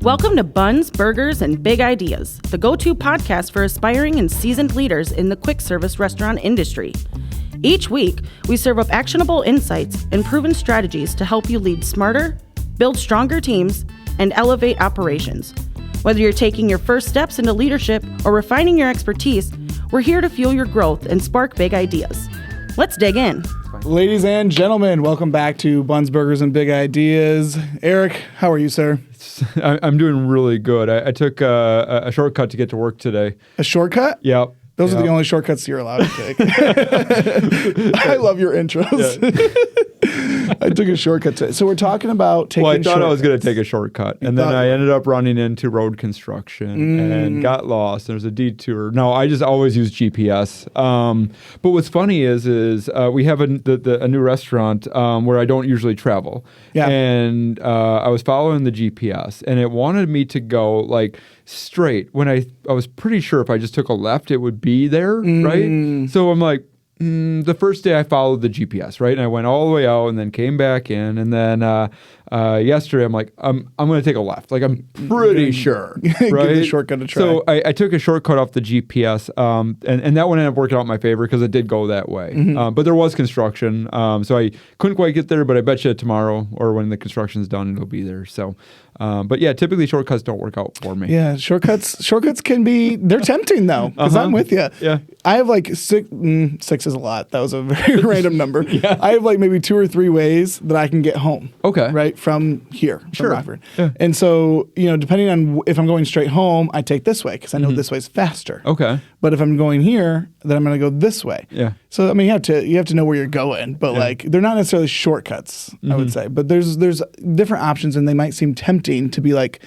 Welcome to Buns, Burgers, and Big Ideas, the go-to podcast for aspiring and seasoned leaders in the quick service restaurant industry. Each week, we serve up actionable insights and proven strategies to help you lead smarter, build stronger teams, and elevate operations. Whether you're taking your first steps into leadership or refining your expertise, we're here to fuel your growth and spark big ideas. Let's dig in. Ladies and gentlemen, welcome back to Buns, Burgers, and Big Ideas. Eric, how are you, sir? I'm doing really good. I took a shortcut to get to work today. A shortcut? Yep. Those are the only shortcuts you're allowed to take. I love your intros. Yeah. I took a shortcut today. So we're talking about taking shortcuts. Well, I thought I was going to take a shortcut. And then I ended up running into road construction and got lost. There's a detour. No, I just always use GPS. But what's funny is we have a new restaurant where I don't usually travel. Yeah. And I was following the GPS, and it wanted me to go like straight when I was pretty sure if I just took a left, it would be there, right? So I'm like, the first day I followed the GPS, right? And I went all the way out and then came back in. And then yesterday I'm like, I'm going to take a left. Like, I'm pretty sure, right? Give the shortcut a try. So I took a shortcut off the GPS, and that one ended up working out in my favor because it did go that way. But there was construction, so I couldn't quite get there, but I bet you tomorrow or when the construction's done, it'll be there. So, but yeah, typically shortcuts don't work out for me. Yeah, shortcuts can be, they're tempting though, because I'm with you. Yeah. I have like six is a lot. That was a very random number. Yeah. I have like maybe 2 or 3 ways that I can get home. Okay. Right? From here, sure. From Rockford. Yeah. And so, depending on if I'm going straight home, I take this way because I know this way is faster. Okay. But if I'm going here, then I'm going to go this way. Yeah. So, I mean, you have to know where you're going, but like they're not necessarily shortcuts, I would say. But there's different options, and they might seem tempting to be like,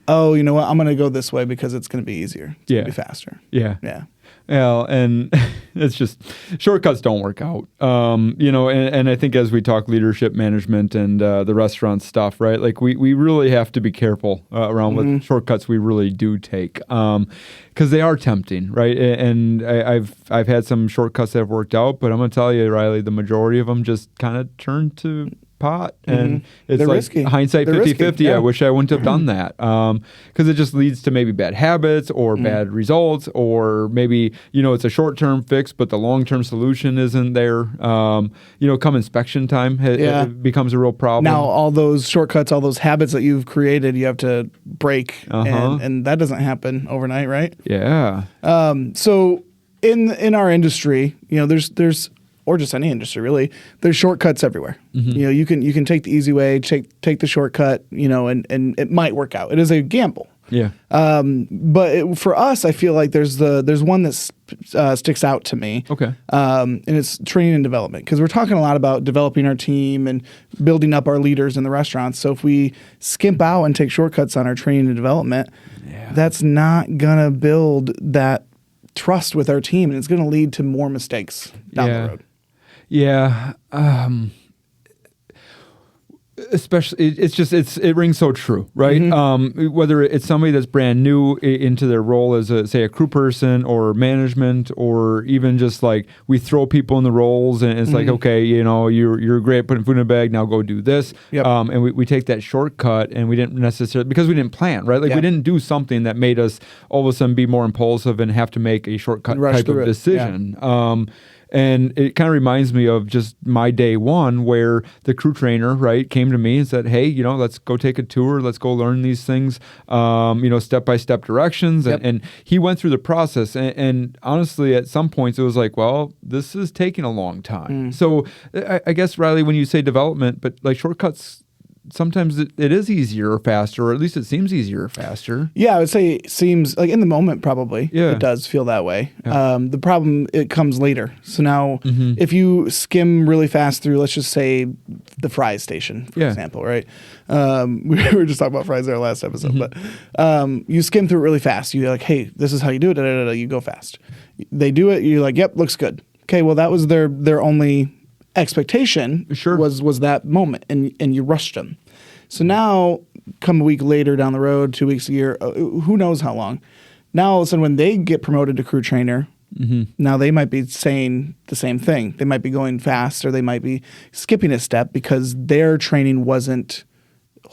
oh, you know what? I'm going to go this way because it's going to be easier. It's going to be faster. Yeah. Yeah. Yeah, and it's just shortcuts don't work out. And I think as we talk leadership management and the restaurant stuff, right? Like we really have to be careful around what shortcuts we really do take, because they are tempting, right? And I've had some shortcuts that have worked out, but I'm going to tell you, Riley, the majority of them just kind of turn to pot, and it's They're like risky. Hindsight 50-50. Yeah. I wish I wouldn't have done that, because it just leads to maybe bad habits or bad results, or maybe it's a short-term fix but the long-term solution isn't there. Come inspection time, it becomes a real problem. Now all those shortcuts, all those habits that you've created, you have to break, and that doesn't happen overnight, right? Yeah. So in our industry, there's or just any industry really, there's shortcuts everywhere. You can take the easy way, take the shortcut, and it might work out. It is a gamble. Yeah. But for us, I feel like there's one that sticks out to me. Okay. And it's training and development, because we're talking a lot about developing our team and building up our leaders in the restaurants. So if we skimp out and take shortcuts on our training and development, that's not gonna build that trust with our team, and it's gonna lead to more mistakes down the road. Yeah. Especially, it rings so true, right? Whether it's somebody that's brand new into their role as a crew person or management, or even just like we throw people in the roles and it's like, okay, you're great at putting food in a bag, now go do this. Yep. And we take that shortcut, and we didn't necessarily, because we didn't plan, right? Like we didn't do something that made us all of a sudden be more impulsive and have to make a shortcut type of decision. Yeah. And it kind of reminds me of just my day one, where the crew trainer, right, came to me and said, hey, let's go take a tour. Let's go learn these things, step-by-step directions. Yep. And he went through the process. And honestly, at some points, it was like, well, this is taking a long time. So I guess, Riley, when you say development, but like shortcuts, sometimes it is easier or faster, or at least it seems easier or faster. Yeah, I would say it seems like in the moment probably it does feel that way. Yeah. The problem, it comes later. So now if you skim really fast through, let's just say the fries station, for example, right? We were just talking about fries there last episode, but you skim through it really fast. You're like, hey, this is how you do it. You go fast. They do it. You're like, yep, looks good. Okay, well, that was their only expectation was that moment, and you rushed them. So now, come a week later down the road, 2 weeks, a year, who knows how long. Now all of a sudden, when they get promoted to crew trainer, now they might be saying the same thing. They might be going fast, or they might be skipping a step because their training wasn't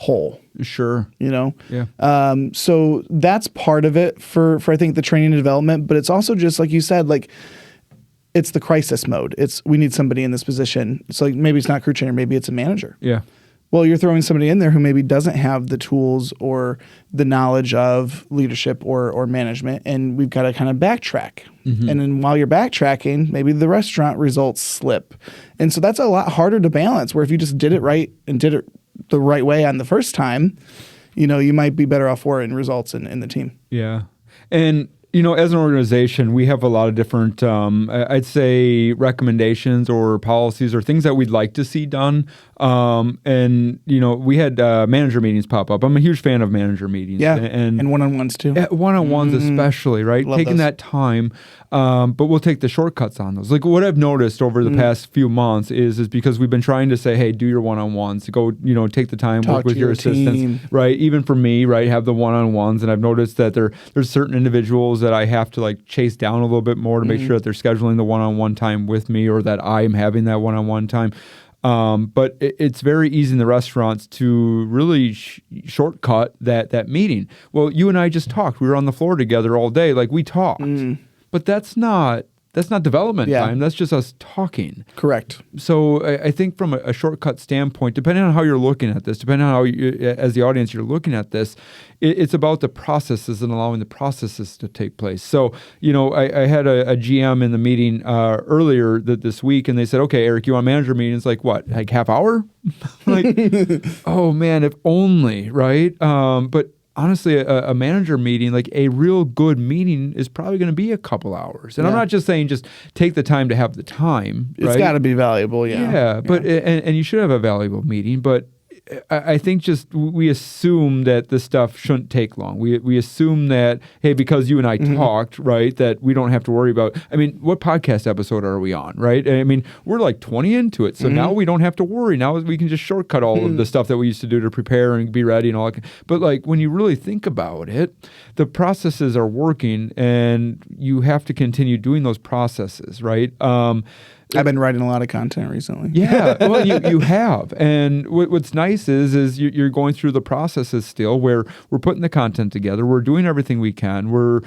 whole. Sure. Yeah. So that's part of it for I think the training and development, but it's also just like you said, like it's the crisis mode. We need somebody in this position. It's like maybe it's not crew trainer, maybe it's a manager. Yeah. Well, you're throwing somebody in there who maybe doesn't have the tools or the knowledge of leadership or management, and we've got to kind of backtrack. Mm-hmm. And then while you're backtracking, maybe the restaurant results slip. And so that's a lot harder to balance, where if you just did it right and did it the right way on the first time, you might be better off for it in results in the team. Yeah. And as an organization, we have a lot of different, I'd say, recommendations or policies or things that we'd like to see done. And we had manager meetings pop up. I'm a huge fan of manager meetings. Yeah, and one-on-ones too. One-on-ones especially, right? Love Taking those. that time, but we'll take the shortcuts on those. Like what I've noticed over the past few months is because we've been trying to say, hey, do your one-on-ones, go, take the time, Talk work with to your your assistants, team. right? Even for me, right, have the one-on-ones, and I've noticed that there's certain individuals that I have to like chase down a little bit more to make sure that they're scheduling the one-on-one time with me, or that I'm having that one-on-one time. But it's very easy in the restaurants to really shortcut that meeting. Well, you and I just talked. We were on the floor together all day. Like we talked, but that's not development time. That's just us talking. Correct. So I think from a shortcut standpoint, depending on how you're looking at this, depending on how you, as the audience, you're looking at this, it's about the processes and allowing the processes to take place. So, I had a GM in the meeting earlier this week, and they said, okay, Eric, you want manager meetings? Like what, like half hour? Like, oh man, if only, right? But honestly, a manager meeting, like a real good meeting, is probably going to be a couple hours. And I'm not just saying just take the time to have the time. It's got to be valuable, Yeah, but and you should have a valuable meeting, but I think just we assume that this stuff shouldn't take long. We assume that, hey, because you and I talked, right, that we don't have to worry about. I mean, what podcast episode are we on, right? I mean, we're like 20 into it, so now we don't have to worry. Now we can just shortcut all of the stuff that we used to do to prepare and be ready and all that. But like when you really think about it, the processes are working, and you have to continue doing those processes, right? I've been writing a lot of content recently. Yeah, well, you have, and what's nice is you're going through the processes still, where we're putting the content together, we're doing everything we can, we're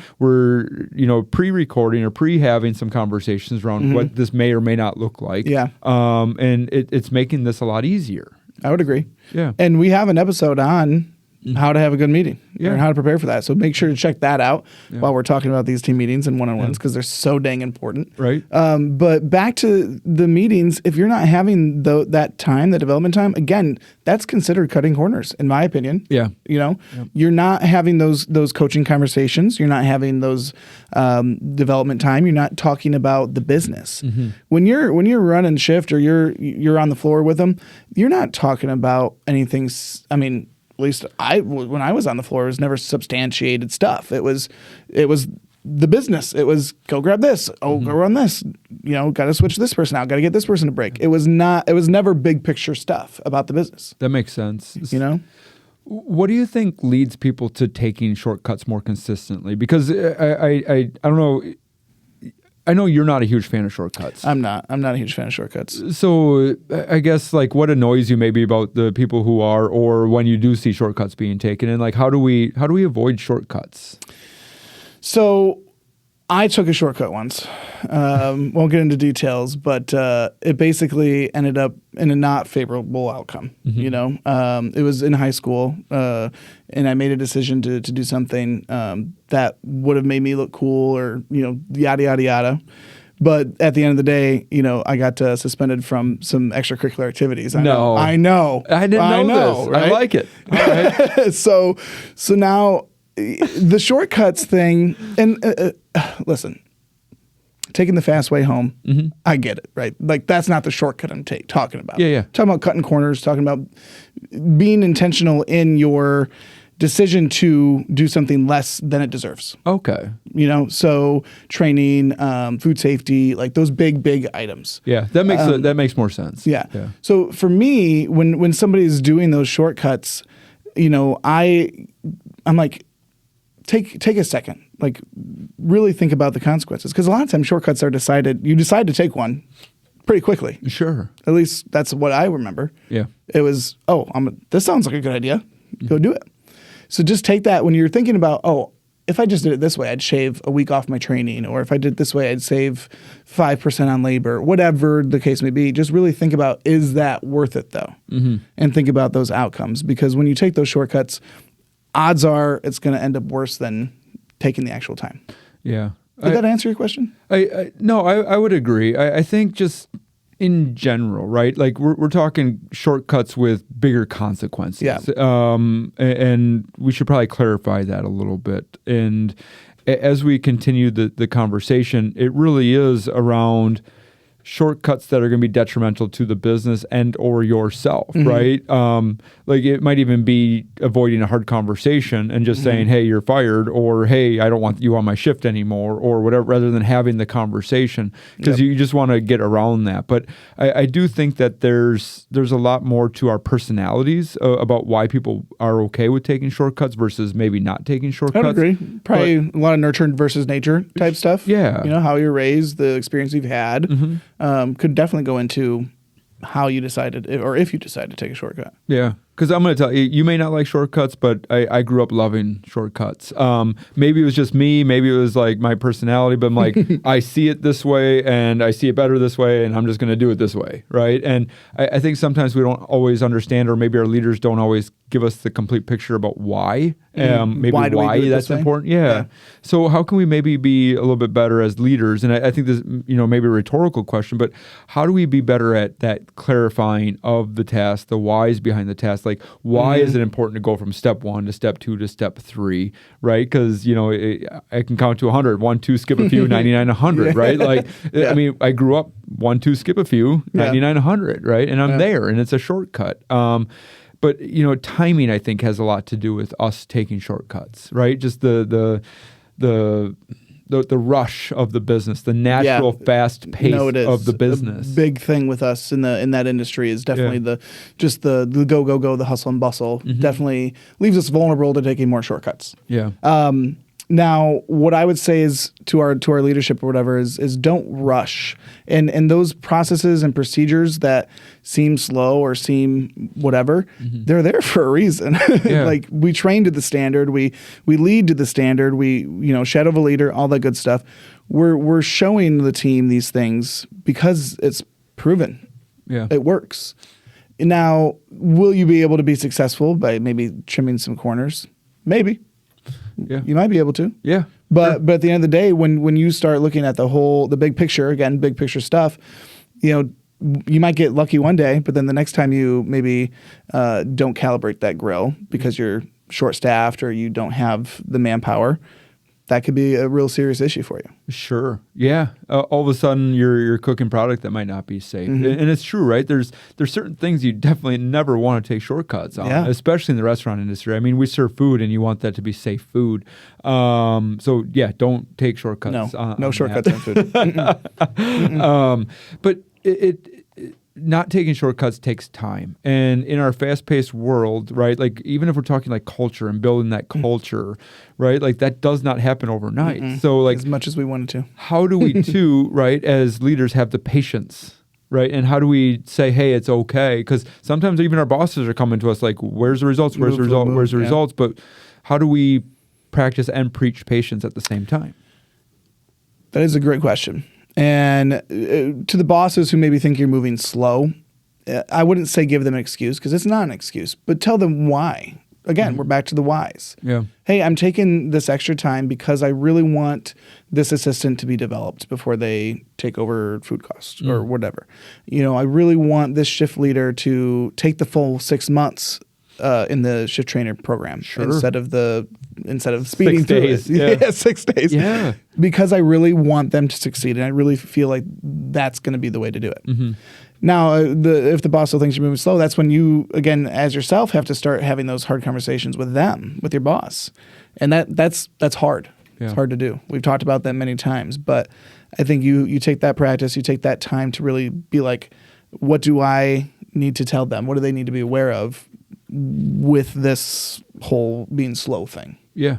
pre-recording or having some conversations around what this may or may not look like. Yeah, and it's making this a lot easier. I would agree. Yeah, and we have an episode on how to have a good meeting and how to prepare for that. So make sure to check that out while we're talking about these team meetings and one-on-ones, because they're so dang important. Right. But back to the meetings, if you're not having that time, the development time, again, that's considered cutting corners, in my opinion. Yeah. You're not having those coaching conversations. You're not having those development time. You're not talking about the business. When you're running shift or you're on the floor with them, you're not talking about anything. I mean, at least when I was on the floor, it was never substantiated stuff. It was the business. It was go grab this. Oh, go run this. Got to switch this person out. Got to get this person to break. It was never big picture stuff about the business. That makes sense. What do you think leads people to taking shortcuts more consistently? Because I don't know. I know you're not a huge fan of shortcuts. I'm not a huge fan of shortcuts. So I guess like what annoys you maybe about the people who are, or when you do see shortcuts being taken, and like how do we avoid shortcuts? So I took a shortcut once. Won't get into details, but it basically ended up in a not favorable outcome. It was in high school, and I made a decision to do something that would have made me look cool, or yada yada yada. But at the end of the day, I got suspended from some extracurricular activities. I know. I didn't know this. Right? I like it. All right. So now the shortcuts thing, and listen, taking the fast way home, I get it, right? Like that's not the shortcut I'm talking about. Yeah. Talking about cutting corners, talking about being intentional in your decision to do something less than it deserves. Okay. So training, food safety, like those big items. Yeah, that makes more sense. Yeah. So for me, when somebody's doing those shortcuts, I'm like, take a second, like really think about the consequences, because a lot of times shortcuts are decided. You decide to take one pretty quickly. Sure. At least that's what I remember. Yeah. It was, this sounds like a good idea. Go do it. So just take that when you're thinking about, if I just did it this way, I'd shave a week off my training, or if I did it this way, I'd save 5% on labor, whatever the case may be. Just really think about, is that worth it though? Mm-hmm. And think about those outcomes, because when you take those shortcuts, odds are it's going to end up worse than taking the actual time. Yeah. Did that answer your question? No, I would agree. I think just in general, right? Like we're talking shortcuts with bigger consequences. Yeah. And we should probably clarify that a little bit. And as we continue the conversation, it really is around shortcuts that are going to be detrimental to the business and or yourself, mm-hmm. right? Like it might even be avoiding a hard conversation and just mm-hmm. saying, hey, you're fired, or hey, I don't want you on my shift anymore, or whatever, rather than having the conversation, because you just want to get around that. But I do think that there's a lot more to our personalities about why people are okay with taking shortcuts versus maybe not taking shortcuts. I would agree. Probably a lot of nurture versus nature type stuff. Yeah. How you're raised, the experience you've had. Mm-hmm. Could definitely go into how you decided, or if you decide to take a shortcut. Yeah. Because I'm going to tell you, you may not like shortcuts, but I grew up loving shortcuts. Maybe it was just me. Maybe it was like my personality, but I'm like, I see it this way and I see it better this way, and I'm just going to do it this way, right? And I think sometimes we don't always understand, or maybe our leaders don't always give us the complete picture about why. Maybe why that's important. Yeah. So how can we maybe be a little bit better as leaders? And I think this, maybe a rhetorical question, but how do we be better at that clarifying of the task, the whys behind the task? Like, why is it important to go from step 1 to step 2 to step 3, right? Because, I can count to 100, 1, 2, skip a few, 99, 100, right? Like, I mean, I grew up 1, 2, skip a few, 99, 100, right? And I'm there, and it's a shortcut. But, timing, I think, has a lot to do with us taking shortcuts, right? Just the rush of the business, the natural fast pace of the business. A big thing with us in that industry is definitely the go, the hustle and bustle. Mm-hmm. Definitely leaves us vulnerable to taking more shortcuts. Yeah. Now, what I would say is to our leadership or whatever is don't rush. And those processes and procedures that seem slow or seem whatever, mm-hmm. they're there for a reason. Yeah. Like we train to the standard, we lead to the standard, we shadow the leader, all that good stuff. We're showing the team these things because it's proven. Yeah. It works. Now, will you be able to be successful by maybe trimming some corners? Maybe. Yeah. You might be able to. Yeah. But at the end of the day, when you start looking at the big picture, again, big picture stuff, you might get lucky one day, but then the next time you maybe don't calibrate that grill because you're short-staffed or you don't have the manpower, that could be a real serious issue for you. Sure. Yeah. All of a sudden, you're cooking product that might not be safe. Mm-hmm. And it's true, right? There's certain things you definitely never want to take shortcuts on, especially in the restaurant industry. I mean, we serve food, and you want that to be safe food. So, don't take shortcuts. No shortcuts on food. Mm-mm. But it not taking shortcuts takes time. And in our fast-paced world, right, like even if we're talking like culture and building that culture, right, like that does not happen overnight. Mm-mm. So like as much as we wanted to. How do we too, right, as leaders have the patience, right? And how do we say, hey, it's okay? Because sometimes even our bosses are coming to us like, where's the results? Where's the result? Where's the results? But how do we practice and preach patience at the same time? That is a great question. And to the bosses who maybe think you're moving slow, I wouldn't say give them an excuse, because it's not an excuse, but tell them why. Again, we're back to the whys. Yeah. Hey, I'm taking this extra time because I really want this assistant to be developed before they take over food costs or whatever. I really want this shift leader to take the full 6 months in the shift trainer program instead of speeding 6 days. Through it. Yeah, 6 days. Yeah. Because I really want them to succeed, and I really feel like that's going to be the way to do it. Mm-hmm. Now, if the boss still thinks you're moving slow, that's when you, again, as yourself, have to start having those hard conversations with them, with your boss, and that's hard. Yeah. It's hard to do. We've talked about that many times, but I think you take that practice, you take that time to really be like, what do I need to tell them? What do they need to be aware of with this whole being slow thing? Yeah.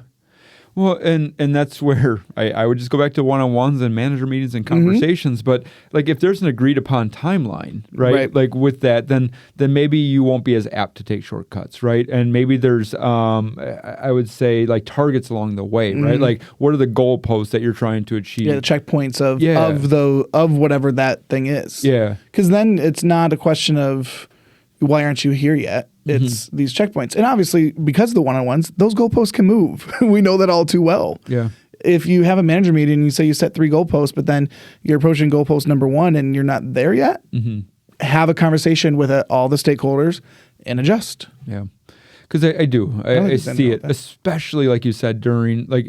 Well, and that's where I would just go back to one-on-ones and manager meetings and conversations. But like if there's an agreed upon timeline, right? Like with that, then maybe you won't be as apt to take shortcuts, right? And maybe there's I would say like targets along the way, right? Like what are the goalposts that you're trying to achieve? Yeah, the checkpoints of whatever that thing is. Yeah. Because then it's not a question of why aren't you here yet? It's these checkpoints. And obviously, because of the one-on-ones, those goalposts can move. We know that all too well. Yeah. If you have a manager meeting and you say you set 3 goalposts, but then you're approaching goalpost number 1 and you're not there yet, have a conversation with all the stakeholders and adjust. Yeah. Because I do. I see it, especially like you said, during like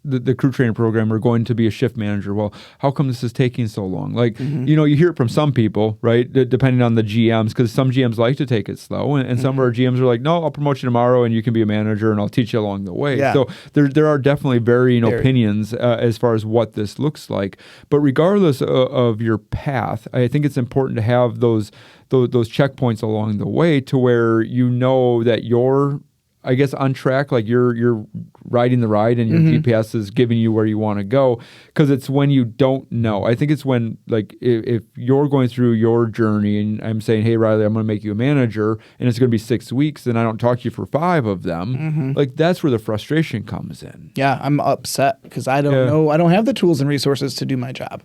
the crew training program, we're going to be a shift manager. Well, how come this is taking so long? Like, you hear it from some people, right? Depending on the GMs, because some GMs like to take it slow, and some of our GMs are like, no, I'll promote you tomorrow, and you can be a manager, and I'll teach you along the way. Yeah. So there are definitely varying opinions as far as what this looks like. But regardless of your path, I think it's important to have those checkpoints along the way to where you know that you're, I guess, on track, like you're riding the ride and your GPS is giving you where you want to go. Because it's when you don't know. I think it's when, like, if you're going through your journey and I'm saying, hey, Riley, I'm going to make you a manager and it's going to be 6 weeks and I don't talk to you for 5 of them, like that's where the frustration comes in. Yeah, I'm upset because I don't know. I don't have the tools and resources to do my job.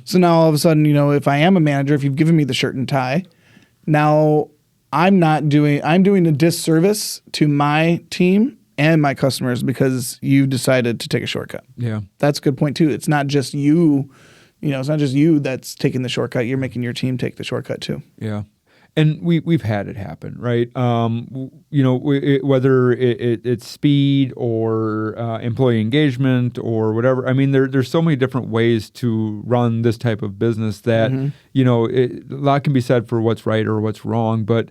So now all of a sudden, if I am a manager, if you've given me the shirt and tie, now I'm doing a disservice to my team and my customers because you decided to take a shortcut. Yeah. That's a good point too. It's not just you, it's not just you that's taking the shortcut. You're making your team take the shortcut too. Yeah. And we've had it happen, right? Whether it's speed or employee engagement or whatever. I mean, there's so many different ways to run this type of business that a lot can be said for what's right or what's wrong. But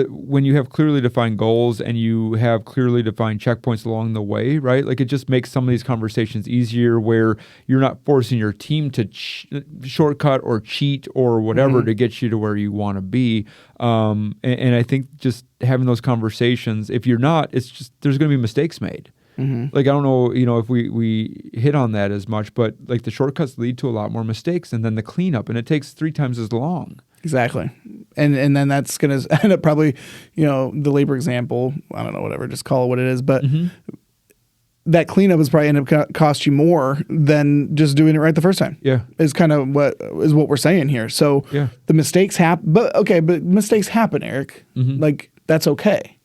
when you have clearly defined goals and you have clearly defined checkpoints along the way, right? Like it just makes some of these conversations easier where you're not forcing your team to shortcut or cheat or whatever to get you to where you want to be. And I think just having those conversations, if you're not, it's just there's going to be mistakes made. Like, I don't know, if we hit on that as much, but like the shortcuts lead to a lot more mistakes and then the cleanup, and it takes 3 times as long. Exactly. And then that's going to end up probably, the labor example, I don't know, whatever, just call it what it is. But that cleanup is probably end up cost you more than just doing it right the first time. Yeah. Is kind of what we're saying here. So the mistakes happen, but mistakes happen, Eric. Like that's okay.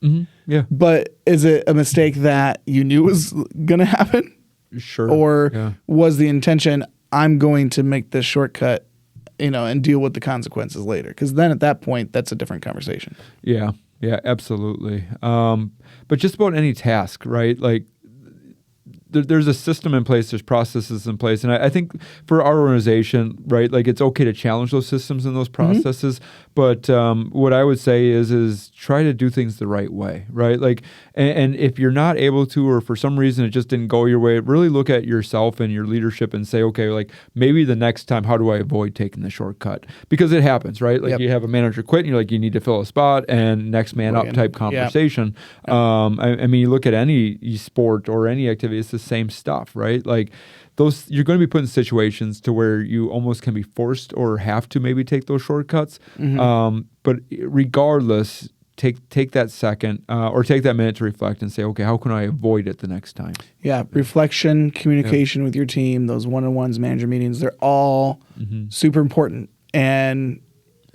Yeah. But is it a mistake that you knew was going to happen? Sure. Or was the intention, I'm going to make this shortcut, and deal with the consequences later? Because then at that point, that's a different conversation. Yeah. Yeah, absolutely. But just about any task, right? Like there's a system in place, there's processes in place. And I think for our organization, right, like it's okay to challenge those systems and those processes. But what I would say is try to do things the right way, right? Like, and if you're not able to, or for some reason it just didn't go your way, really look at yourself and your leadership and say, okay, like maybe the next time, how do I avoid taking the shortcut? Because it happens, right? Like you have a manager quit and you're like, you need to fill a spot and next man up type conversation. I mean, you look at any sport or any activity, it's the same stuff, right? Like those, you're going to be put in situations to where you almost can be forced or have to maybe take those shortcuts. But regardless, take that second or take that minute to reflect and say, okay, how can I avoid it the next time? Yeah. Reflection, communication with your team, those one-on-ones, manager meetings, they're all super important. And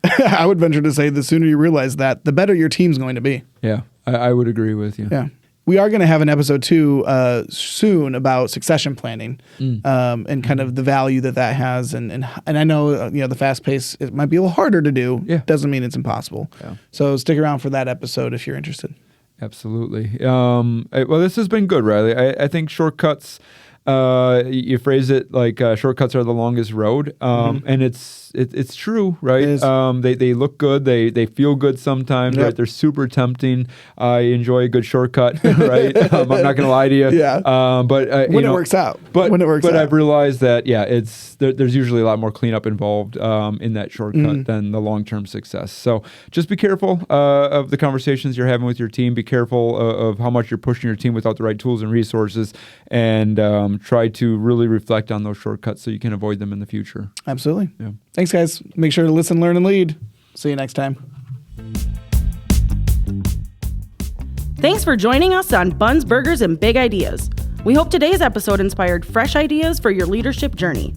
I would venture to say the sooner you realize that, the better your team's going to be. Yeah, I would agree with you. Yeah. We are going to have an episode 2 soon about succession planning and kind of the value that has. And I know, the fast pace, it might be a little harder to do. Yeah. Doesn't mean it's impossible. Yeah. So stick around for that episode if you're interested. Absolutely. Well, this has been good, Riley. I think shortcuts, You phrase it like shortcuts are the longest road, and it's true, right? They look good, they feel good sometimes, right? They're super tempting. I enjoy a good shortcut, right? I'm not going to lie to you. Yeah. But when it works out. But I've realized that there's usually a lot more cleanup involved in that shortcut than the long-term success. So just be careful of the conversations you're having with your team. Be careful of how much you're pushing your team without the right tools and resources, and try to really reflect on those shortcuts so you can avoid them in the future. Absolutely. Yeah. Thanks, guys. Make sure to listen, learn, and lead. See you next time. Thanks for joining us on Buns, Burgers, and Big Ideas. We hope today's episode inspired fresh ideas for your leadership journey.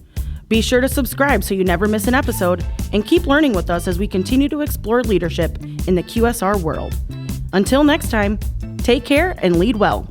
Be sure to subscribe so you never miss an episode, and keep learning with us as we continue to explore leadership in the QSR world. Until next time, take care and lead well.